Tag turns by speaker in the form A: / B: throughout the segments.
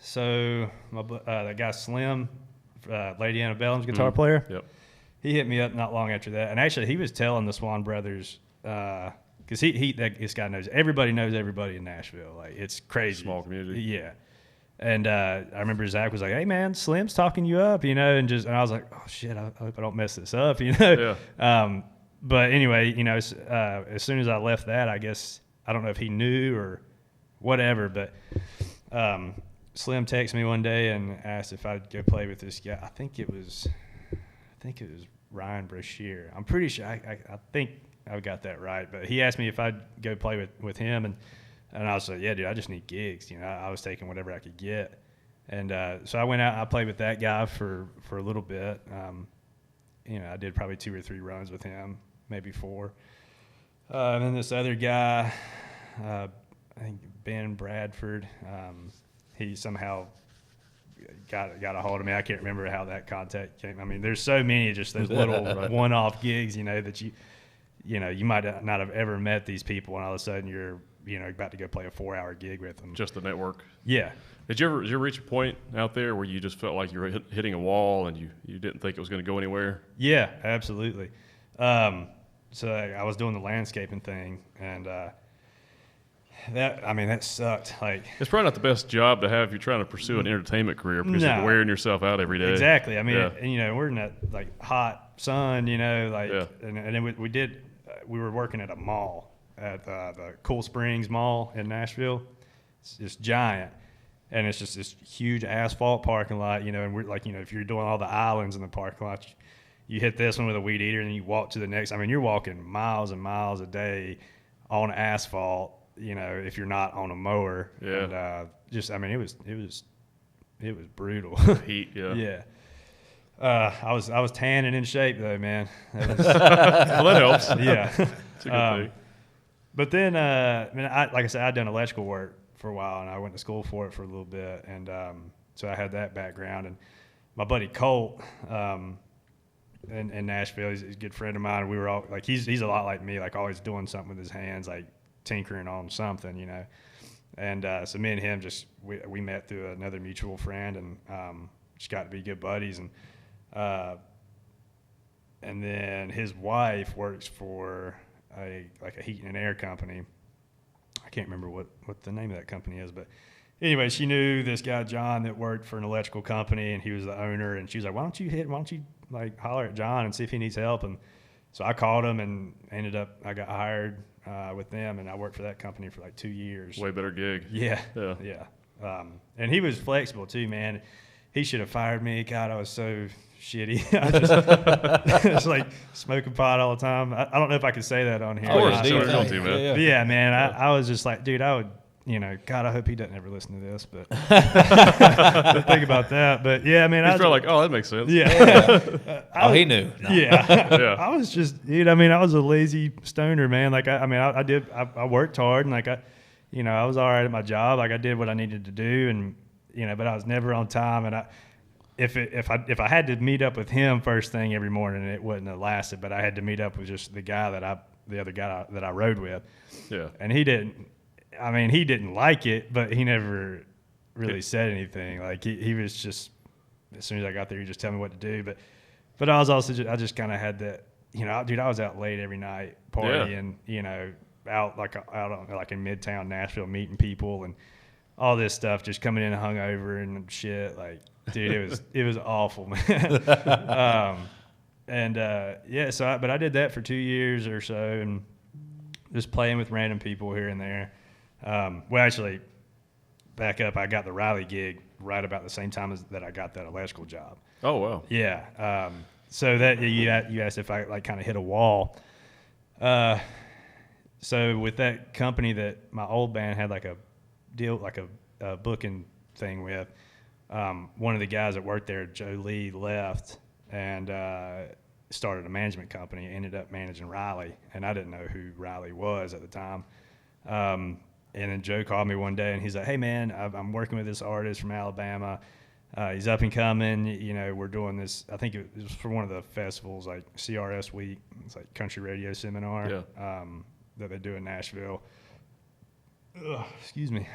A: So that guy Slim, Lady Antebellum's guitar player.
B: Yep.
A: He hit me up not long after that, and actually he was telling the Swan brothers because this guy knows everybody in Nashville. Like it's crazy,
B: Small community.
A: Yeah. And I remember Zach was like, "Hey man, Slim's talking you up," and I was like, "Oh shit, I hope I don't mess this up,"
B: Yeah.
A: But anyway, as soon as I left that, I guess I don't know if he knew or whatever, but Slim texted me one day and asked if I'd go play with this guy. I think it was Ryan Brashear. I'm pretty sure. I think I got that right, but he asked me if I'd go play with him, and I was like, "Yeah, dude, I just need gigs." I was taking whatever I could get, and so I went out. I played with that guy for a little bit. I did probably 2 or 3 runs with him, maybe 4. And then this other guy, I think Ben Bradford, he somehow got a hold of me. I can't remember how that contact came. I mean, there's so many just those little one-off gigs, that you might not have ever met these people, and all of a sudden you're about to go play a 4-hour gig with them.
B: Just the network.
A: Yeah.
B: Did you ever reach a point out there where you just felt like you were hitting a wall and you didn't think it was going to go anywhere?
A: Yeah, absolutely. So I was doing the landscaping thing, and that sucked. Like,
B: it's probably not the best job to have if you're trying to pursue an entertainment career because you're wearing yourself out every day.
A: Exactly. I mean,
B: yeah.
A: and, we're in that like hot sun,
B: Yeah.
A: and then we were working at a mall at the Cool Springs Mall in Nashville. It's giant. And it's just this huge asphalt parking lot, and we're like, if you're doing all the islands in the parking lot, you hit this one with a weed eater and then you walk to the next. I mean, you're walking miles and miles a day on asphalt, if you're not on a mower.
B: Yeah.
A: And it was brutal.
B: Heat, yeah.
A: Yeah. I was tan and in shape though, man.
B: Well, that helps.
A: Yeah.
B: It's a good thing.
A: But then, like I said, I'd done electrical work for a while, and I went to school for it for a little bit, and so I had that background. And my buddy Colt in Nashville, he's a good friend of mine, and we were all like, he's a lot like me, like always doing something with his hands, like tinkering on something, And so me and him we met through another mutual friend, and just got to be good buddies. And then his wife works for a heating and air company. I can't remember what the name of that company is, but anyway, she knew this guy John that worked for an electrical company, and he was the owner. And she was like, "Why don't you like holler at John and see if he needs help?" And so I called him, and I got hired with them, and I worked for that company for like 2 years.
B: Way better gig.
A: Yeah. And he was flexible too, man. He should have fired me. God, I was so shitty. I just like smoking pot all the time. I don't know if I could say that on here.
B: Of course, don't do, man.
A: But yeah, man. I was just like, dude, I would, God, I hope he doesn't ever listen to this. But think about that. But yeah, I mean,
B: he's probably like, oh, that makes sense.
A: Yeah.
C: He knew. No.
A: Yeah. I was just, dude. I mean, I was a lazy stoner, man. Like, I worked hard, and like I was all right at my job. Like, I did what I needed to do, and but I was never on time. And if I had to meet up with him first thing every morning, it wouldn't have lasted. But I had to meet up with just the other guy that I rode with.
B: Yeah.
A: And he didn't like it, but he never really said anything. Like he was just, as soon as I got there, he just tell me what to do. But I was also I just kind of had that, dude, I was out late every night partying, out in Midtown Nashville meeting people and all this stuff, just coming in hungover and shit. Like, dude, it was awful, man. But I did that for 2 years or so, and just playing with random people here and there. Actually, back up, I got the Riley gig right about the same time as that I got that electrical job.
B: Oh, wow.
A: Yeah. So that you asked if I like kind of hit a wall. So with that company that my old band had like a deal, like a booking thing with, one of the guys that worked there, Joe Lee, left and started a management company, ended up managing Riley, and I didn't know who Riley was at the time. And then Joe called me one day, and he's like, "Hey man, I'm working with this artist from Alabama. He's up and coming. We're doing this. I think it was for one of the festivals, like CRS Week. It's like country radio seminar that they do in Nashville. Excuse me.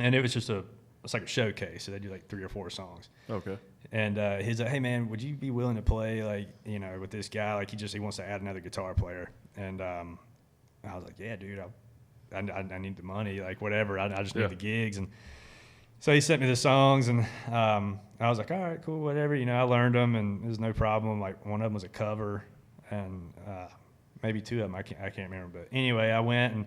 A: And it was just it's like a showcase. So they do like 3 or 4 songs.
B: Okay.
A: And he's like, hey man, would you be willing to play like, you know, with this guy? Like he wants to add another guitar player. And I was like, yeah, dude, I need the money, like whatever. I just need the gigs. And so he sent me the songs, and I was like, all right, cool, whatever. You know, I learned them, and there's no problem. Like one of them was a cover, and maybe 2 of them, I can't remember. But anyway, I went and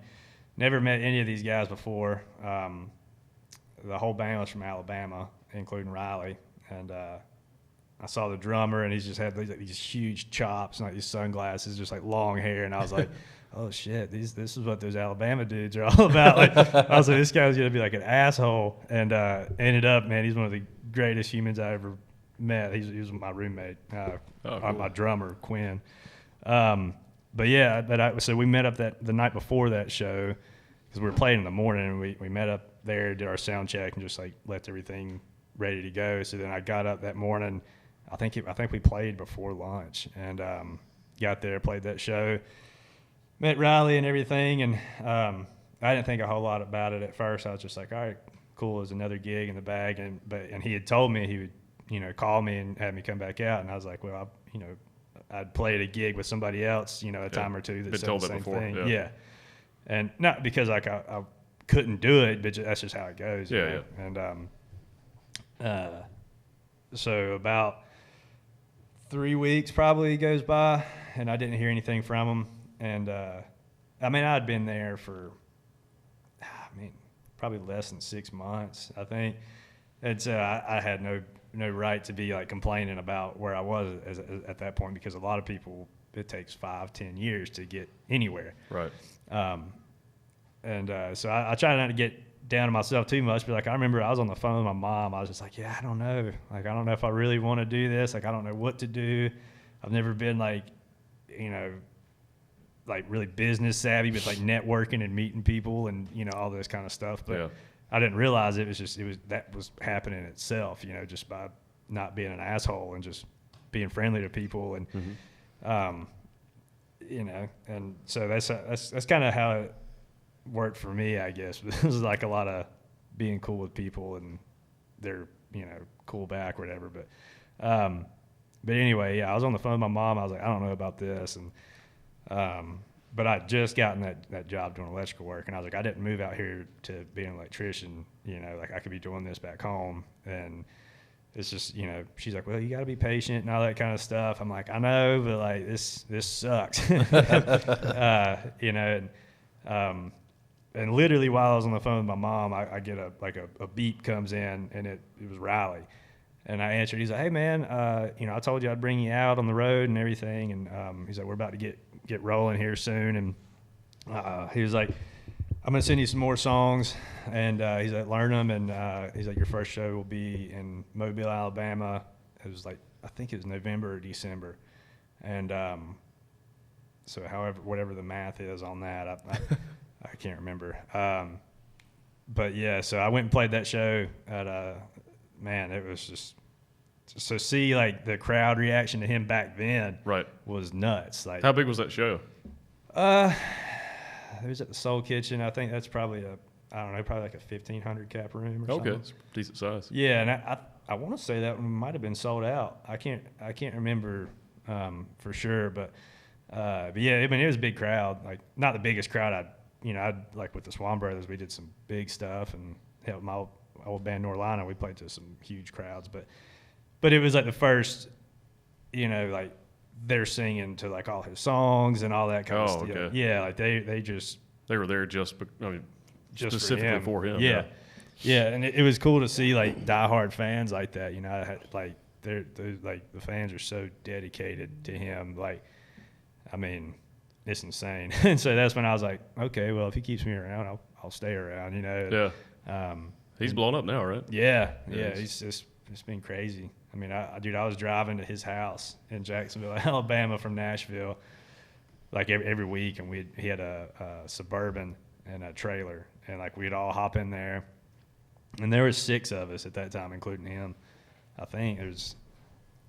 A: never met any of these guys before. The whole band was from Alabama, including Riley. And I saw the drummer, and he just had these huge chops and like these sunglasses, just like long hair. And I was like, oh shit, this is what those Alabama dudes are all about. Like, I was like, this guy was gonna be like an asshole. And ended up, man, he's one of the greatest humans I ever met. He was my roommate,
B: cool.
A: my drummer, Quinn. But yeah, so we met up the night before that show, because we were playing in the morning, and we met up there, did our sound check, and just like left everything ready to go. So then I got up that morning. I think we played before lunch, and got there, played that show, met Riley and everything, and I didn't think a whole lot about it at first. I was just like, all right, cool, there's another gig in the bag, and he had told me he would, you know, call me and have me come back out, and I was like, well, I'd played a gig with somebody else, you know, a time or two that said the same thing. Yeah. And not because like I couldn't do it, but that's just how it goes.
B: Yeah.
A: And so about 3 weeks probably goes by, and I didn't hear anything from him. And I mean, I'd been there for, probably less than 6 months, I think. And so I had no right to be like complaining about where I was at that point, because a lot of people, it takes 5-10 years to get anywhere.
B: Right.
A: So I try not to get down on myself too much, but like I remember I was on the phone with my mom. I was just like, yeah, I don't know. Like, I don't know if I really want to do this. Like, I don't know what to do. I've never been like, you know, like really business savvy with like networking and meeting people and, you know, all this kind of stuff. But I didn't realize it was that was happening itself, you know, just by not being an asshole and just being friendly to people. And, you know, and so that's kind of how it worked for me, I guess. It was like a lot of being cool with people, and they're, you know, cool back or whatever. But anyway, yeah, I was on the phone with my mom. I was like, I don't know about this. And, but I'd just gotten that job doing electrical work, and I was like, I didn't move out here to be an electrician, you know, like I could be doing this back home. And it's just, you know, she's like, well, you got to be patient and all that kind of stuff. I'm like, I know, but like this sucks. You know, and literally while I was on the phone with my mom, I get a beep comes in, and it was Riley. And I answered. He's like, hey man, you know, I told you I'd bring you out on the road and everything. And he's like, we're about to get rolling here soon. And he was like, I'm gonna send you some more songs. And he's like, learn them. And he's like, your first show will be in Mobile, Alabama. It was like, I think it was November or December. And so whatever the math is on that, I can't remember. But yeah, so I went and played that show at man, it was just so see like the crowd reaction to him back then was nuts. Like,
B: how big was that show?
A: It was at the Soul Kitchen. I think that's probably probably like a 1,500 cap room or something.
B: Okay, it's decent size.
A: Yeah, and I want to say that one might have been sold out. I can't remember for sure, but yeah, I mean, it was a big crowd. Like, not the biggest crowd I'd like with the Swan Brothers. We did some big stuff, and helped my old band Norlina. We played to some huge crowds, but it was like the first, you know, like they're singing to like all his songs and all that kind of stuff.
B: Okay.
A: Yeah, like they
B: were there just specifically for him.
A: Yeah, and it was cool to see like diehard fans like that. You know, like they're like the fans are so dedicated to him. Like, I mean, it's insane. And so that's when I was like, okay, well, if he keeps me around, I'll stay around. You know.
B: Yeah. He's blown up now, right?
A: Yeah. It's been crazy. I mean, I was driving to his house in Jacksonville, Alabama, from Nashville, like every week, and he had a Suburban and a trailer, and like we'd all hop in there, and there was 6 of us at that time, including him. I think there's,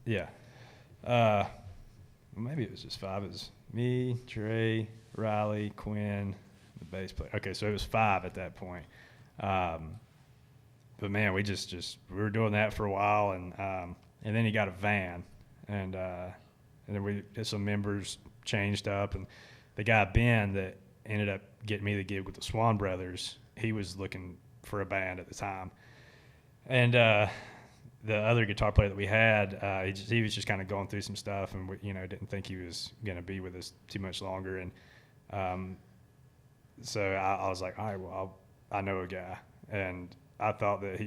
A: maybe it was just 5. It was me, Trey, Riley, Quinn, the bass player. Okay, so it was 5 at that point. man, we we were doing that for a while, and then he got a van, and then we had some members changed up, and the guy Ben that ended up getting me the gig with the Swan Brothers, he was looking for a band at the time, and the other guitar player that we had, he was just kind of going through some stuff, and we, didn't think he was going to be with us too much longer, and so I was like, all right, well, I know a guy, and I thought that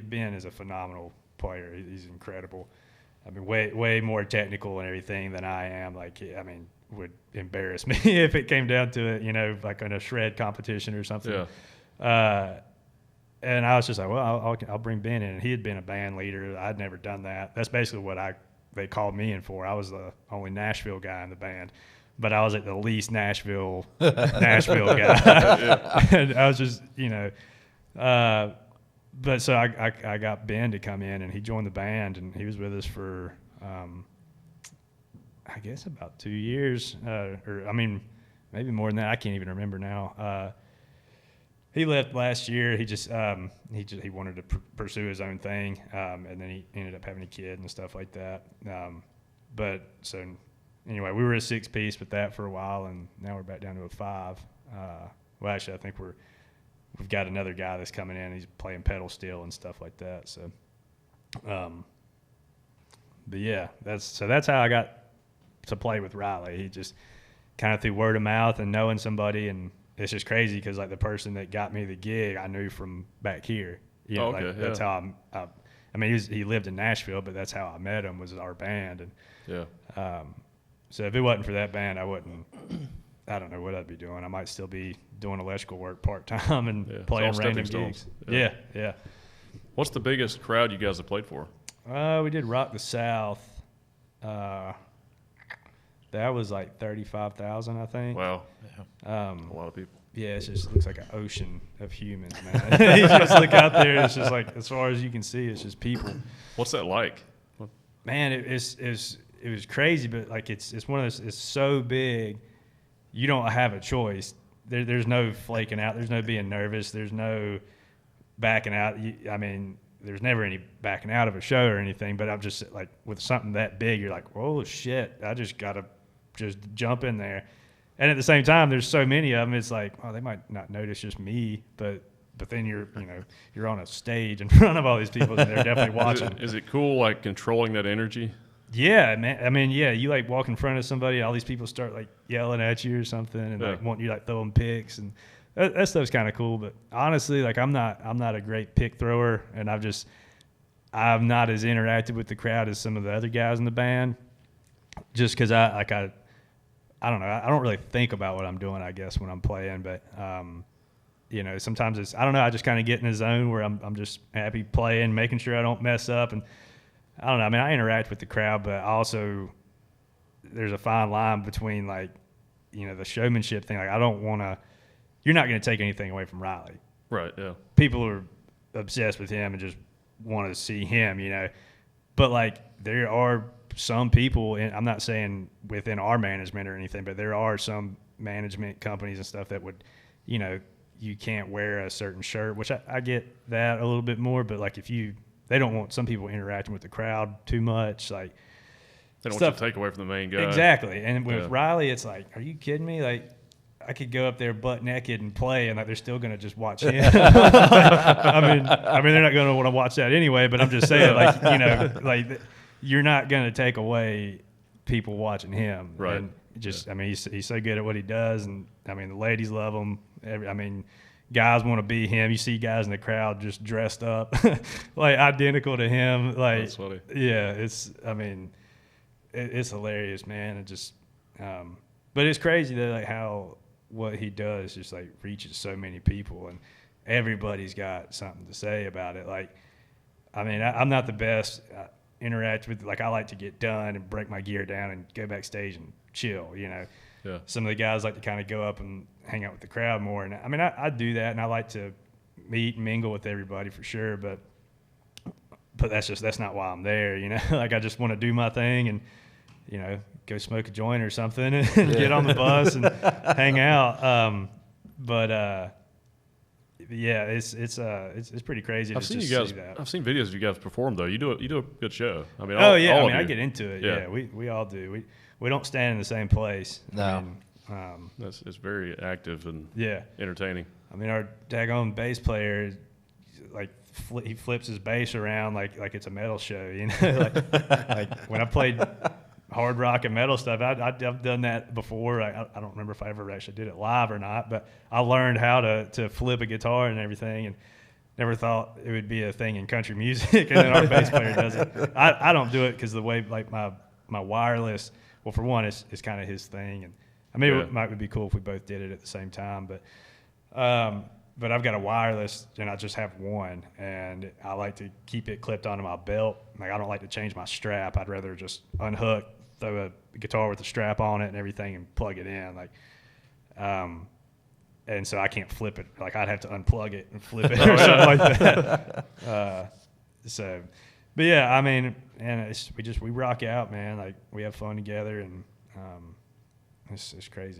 A: Ben is a phenomenal player. He's incredible. I mean, way more technical and everything than I am. Like, I mean, would embarrass me if it came down to it, like in a shred competition or something.
B: Yeah.
A: And I was just like, well, I'll bring Ben in. And he had been a band leader. I'd never done that. That's basically what they called me in for. I was the only Nashville guy in the band, but I was like the least Nashville guy. And I was just, but so I got Ben to come in, and he joined the band, and he was with us for, I guess about 2 years, or I mean, maybe more than that. I can't even remember now. He left last year. He just he wanted to pursue his own thing, and then he ended up having a kid and stuff like that. But so anyway, we were a 6-piece with that for a while, and now we're back down to a 5. Well, actually, I think we've got another guy that's coming in. He's playing pedal steel and stuff like that. So, but yeah, that's how I got to play with Riley. He just kind of through word of mouth and knowing somebody, and it's just crazy because like the person that got me the gig I knew from back here. That's how I mean, he lived in Nashville, but that's how I met him, was our band. And so if it wasn't for that band, I don't know what I'd be doing. I might still be doing electrical work part-time and playing random gigs. Yeah.
B: What's the biggest crowd you guys have played for?
A: We did Rock the South. That was like 35,000, I think.
B: Wow. Yeah. A lot of people.
A: Yeah, it just looks like an ocean of humans, man. You just look out there, it's just like, as far as you can see, it's just people.
B: What's that like?
A: Man, it was crazy, but like it's one of those, it's so big, you don't have a choice. There's no flaking out. There's no being nervous. There's no backing out. I mean, there's never any backing out of a show or anything, but I'm just like, with something that big, you're like, oh shit, I just got to just jump in there. And at the same time, there's so many of them, it's like, oh, they might not notice just me, but then you're on a stage in front of all these people, and they're definitely watching.
B: Is it cool, like, controlling that energy?
A: Yeah, man. I mean, yeah, you like walk in front of somebody, all these people start like yelling at you or something, and like want you like throw them picks, and that stuff's kind of cool. But honestly, like I'm not a great pick thrower, and I'm not as interactive with the crowd as some of the other guys in the band, just because I don't know, I don't really think about what I'm doing, I guess, when I'm playing, but sometimes it's, I don't know, I just kind of get in a zone where I'm just happy playing, making sure I don't mess up. And I don't know, I mean, I interact with the crowd, but also there's a fine line between like, the showmanship thing. Like, you're not going to take anything away from Riley.
B: Right, yeah.
A: People are obsessed with him and just want to see him, but like there are some people, and I'm not saying within our management or anything, but there are some management companies and stuff that would, you can't wear a certain shirt, which I get that a little bit more, but like they don't want some people interacting with the crowd too much, like
B: they don't want you to take away from the main guy.
A: Exactly. And with Riley, it's like, are you kidding me? Like, I could go up there butt naked and play, and like they're still gonna just watch him. I mean, they're not gonna want to watch that anyway. But I'm just saying, like, you're not gonna take away people watching him.
B: Right.
A: And I mean, he's so good at what he does, and I mean, the ladies love him. Guys want to be him. You see guys in the crowd just dressed up, like identical to him. Like,
B: that's funny.
A: Yeah, it's hilarious, man. It just, but it's crazy though, like how what he does just like reaches so many people, and everybody's got something to say about it. Like, I mean, I'm not the best. Interact with, like, I like to get done and break my gear down and go backstage and chill, Yeah. Some of the guys like to kind of go up and hang out with the crowd more. And I mean, I do that, and I like to meet and mingle with everybody for sure, but that's not why I'm there, Like, I just want to do my thing and, go smoke a joint or something and get on the bus and hang out. But yeah, it's pretty crazy.
B: I've
A: to
B: seen
A: just
B: you guys.
A: see that.
B: I've seen videos of you guys perform though. You do a good show. I mean,
A: Oh yeah,
B: all
A: I
B: of
A: mean, I
B: you.
A: get into it.
B: Yeah.
A: Yeah, we all do. We don't stand in the same place.
C: No.
A: I mean,
B: It's very active and
A: yeah.
B: entertaining.
A: I mean, our daggone bass player, like he flips his bass around like it's a metal show. You know, like when I played hard rock and metal stuff, I've done that before. I don't remember if I ever actually did it live or not, but I learned how to flip a guitar and everything, and never thought it would be a thing in country music. And then our bass player does it. I don't do it because the way like my wireless. Well, for one, it's kind of his thing, and I mean it might be cool if we both did it at the same time, but I've got a wireless and I just have one, and I like to keep it clipped onto my belt. Like I don't like to change my strap. I'd rather just unhook, throw a guitar with a strap on it and everything, and plug it in. Like, and so I can't flip it. Like I'd have to unplug it and flip it or something like that. But yeah, I mean, and we rock out, man. Like we have fun together, and it's crazy.